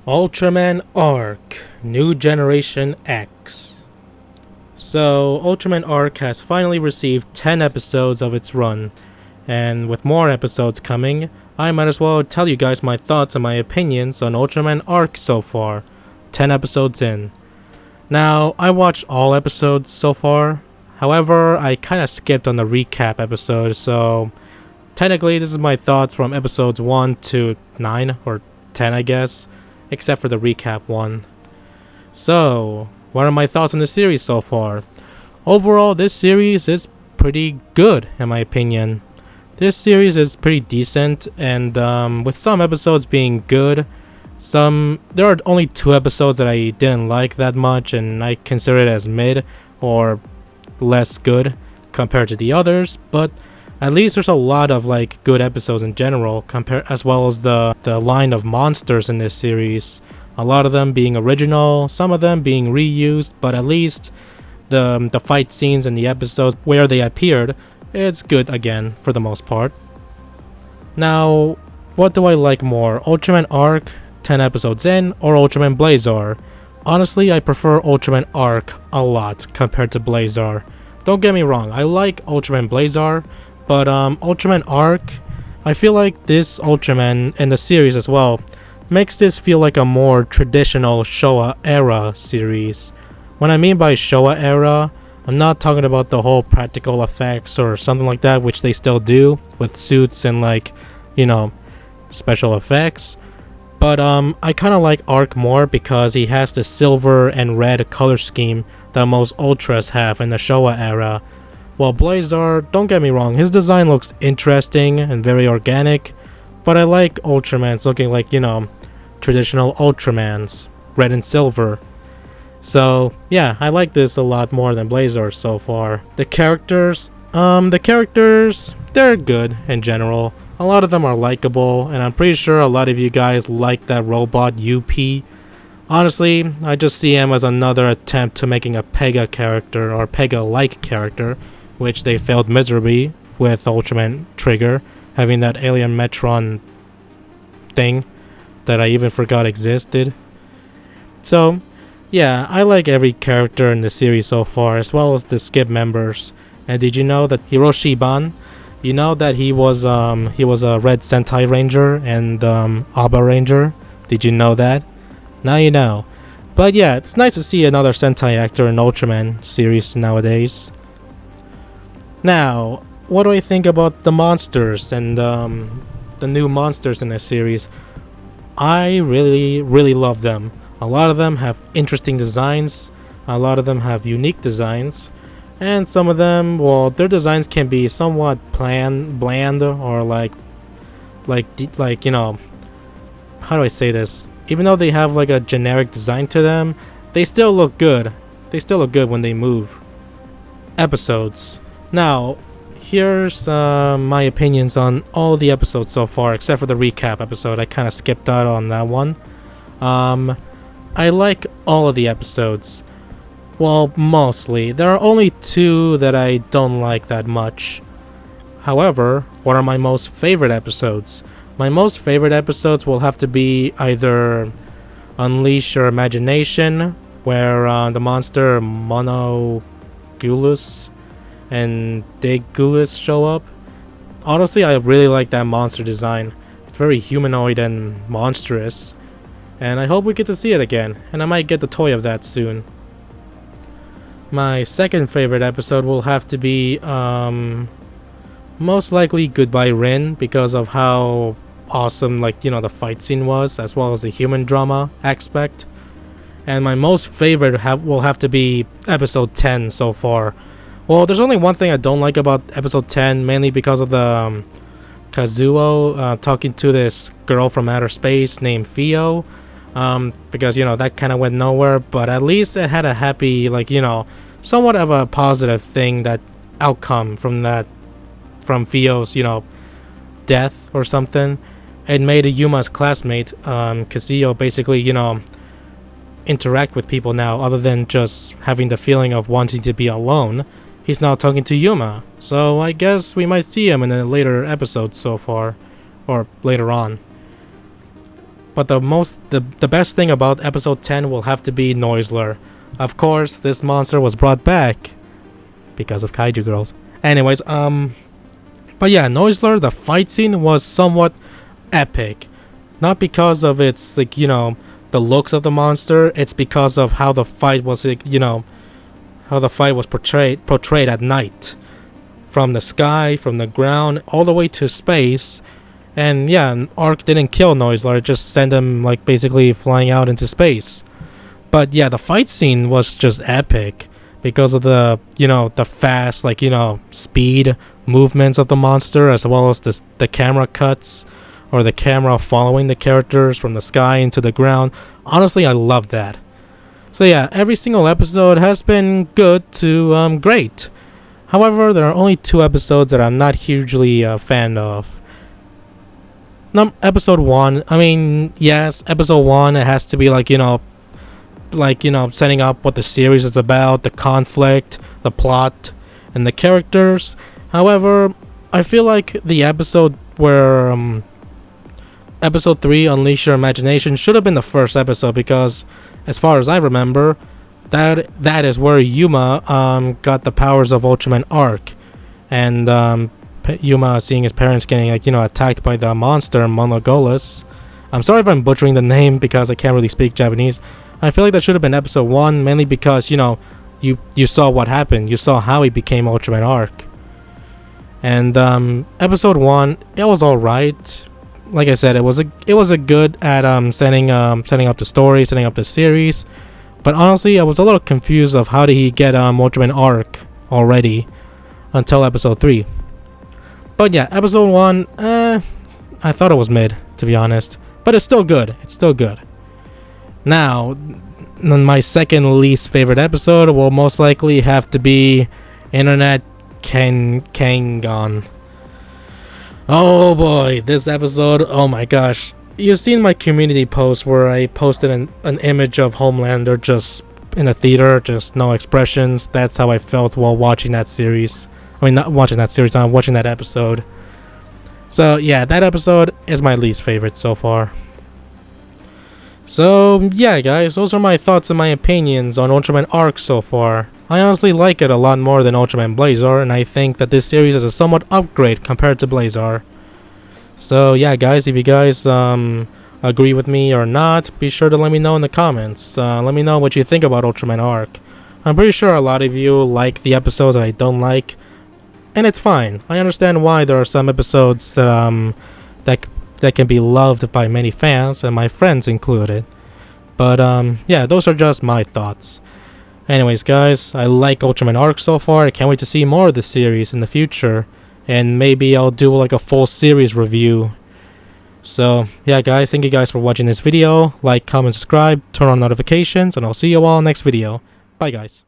Ultraman Arc New Generation X. So, Ultraman Arc has finally received 10 episodes of its run, and with more episodes coming, I might as well tell you guys my thoughts and my opinions on Ultraman Arc so far, 10 episodes in. Now, I watched all episodes so far, however, I kinda skipped on the recap episode, so technically this is my thoughts from episodes 1 to 9, or 10 I guess, except for the recap one. So, what are my thoughts on the series so far? Overall, this series is pretty good in my opinion. This series is pretty decent, and with some episodes being good, there are only 2 episodes that I didn't like that much, and I consider it as mid or less good compared to the others, but at least there's a lot of good episodes in general, as well as the line of monsters in this series. A lot of them being original, some of them being reused, but at least the fight scenes in the episodes where they appeared, it's good again for the most part. Now, what do I like more? Ultraman Arc 10 episodes in, or Ultraman Blazar? Honestly, I prefer Ultraman Arc a lot compared to Blazar. Don't get me wrong, I like Ultraman Blazar, but Ultraman Arc, I feel like this Ultraman and the series as well makes this feel like a more traditional Showa era series. When I mean by Showa era, I'm not talking about the whole practical effects or something like that, which they still do with suits and special effects. But I kind of like Arc more because he has the silver and red color scheme that most Ultras have in the Showa era. While Blazar, don't get me wrong, his design looks interesting and very organic, but I like Ultramans looking like, traditional Ultramans, red and silver. So, yeah, I like this a lot more than Blazar so far. The characters, they're good in general. A lot of them are likable, and I'm pretty sure a lot of you guys like that robot UP. Honestly, I just see him as another attempt to making a Pega character, or Pega-like character, which they failed miserably with Ultraman Trigger, having that alien Metron thing that I even forgot existed. So, yeah, I like every character in the series so far, as well as the skip members. And did you know that Hiroshiban, you know that he was a Red Sentai Ranger and Aba Ranger? Did you know that? Now you know. But yeah, it's nice to see another Sentai actor in Ultraman series nowadays. Now, what do I think about the monsters and the new monsters in this series? I really, really love them. A lot of them have interesting designs, a lot of them have unique designs, and some of them, well, their designs can be somewhat bland, or how do I say this? Even though they have a generic design to them, they still look good. They still look good when they move. Episodes. Now, here's my opinions on all the episodes so far, except for the recap episode. I kind of skipped out on that one. I like all of the episodes. Well, mostly. There are only 2 that I don't like that much. However, what are my most favorite episodes? My most favorite episodes will have to be either Unleash Your Imagination, where the monster Monogulus and Digulus show up. Honestly, I really like that monster design. It's very humanoid and monstrous, and I hope we get to see it again, and I might get the toy of that soon. My second favorite episode will have to be most likely Goodbye Rin, because of how awesome the fight scene was, as well as the human drama aspect. And my most favorite will have to be episode 10 so far. Well, there's only one thing I don't like about episode 10, mainly because of the Kazuo talking to this girl from outer space named Fio, because that kind of went nowhere, but at least it had a happy, somewhat of a positive thing, that outcome from Fio's death or something. It made Yuma's classmate Kazuo basically interact with people now, other than just having the feeling of wanting to be alone. He's now talking to Yuma, so I guess we might see him in a later episode so far, or later on. But the best thing about episode 10 will have to be Noisler. Of course, this monster was brought back because of Kaiju Girls. Anyways, but yeah, Noisler, the fight scene was somewhat epic. Not because of its, like, you know, the looks of the monster, it's because of how the fight was, like, you know, how the fight was portrayed at night. From the sky, from the ground, all the way to space. And yeah, Arc didn't kill Noisler, it just sent him, like, basically flying out into space. But yeah, the fight scene was just epic because of the, you know, the fast, like, you know, speed movements of the monster, as well as the camera cuts, or the camera following the characters from the sky into the ground. Honestly, I love that. So yeah, every single episode has been good to great. However, there are only 2 episodes that I'm not hugely a fan of. Episode 1, I mean, yes, episode 1, it has to be like, you know, setting up what the series is about, the conflict, the plot, and the characters. However, I feel like the episode where episode 3, Unleash Your Imagination, should have been the first episode, because as far as I remember, that is where Yuma got the powers of Ultraman Arc, and Yuma seeing his parents getting, like, you know, attacked by the monster Monogolus. I'm sorry if I'm butchering the name because I can't really speak Japanese. I feel like that should have been episode 1, mainly because, you know, you saw what happened. You saw how he became Ultraman Arc. And episode 1, it was alright. Like I said, it was a good at setting up the story, setting up the series. But honestly, I was a little confused of how did he get Ultraman Arc already until episode 3. But yeah, episode 1, I thought it was mid, to be honest. But it's still good. It's still good. Now, my second least favorite episode will most likely have to be Internet Kangon. Oh boy, this episode, oh my gosh. You've seen my community post where I posted an image of Homelander just in a theater, just no expressions. That's how I felt while watching that series. I mean, not watching that series, I'm watching that episode. So yeah, that episode is my least favorite so far. So yeah guys, those are my thoughts and my opinions on Ultraman Arc so far. I honestly like it a lot more than Ultraman Blazar, and I think that this series is a somewhat upgrade compared to Blazar. So yeah guys, if you guys agree with me or not, be sure to let me know in the comments. Let me know what you think about Ultraman Arc. I'm pretty sure a lot of you like the episodes that I don't like, and it's fine. I understand why there are some episodes that that can be loved by many fans, and my friends included. But yeah, those are just my thoughts. Anyways guys, I like Ultraman Arc so far. I can't wait to see more of the series in the future, and maybe I'll do like a full series review. So yeah guys, thank you guys for watching this video. Like, comment, subscribe, turn on notifications, and I'll see you all next video. Bye guys.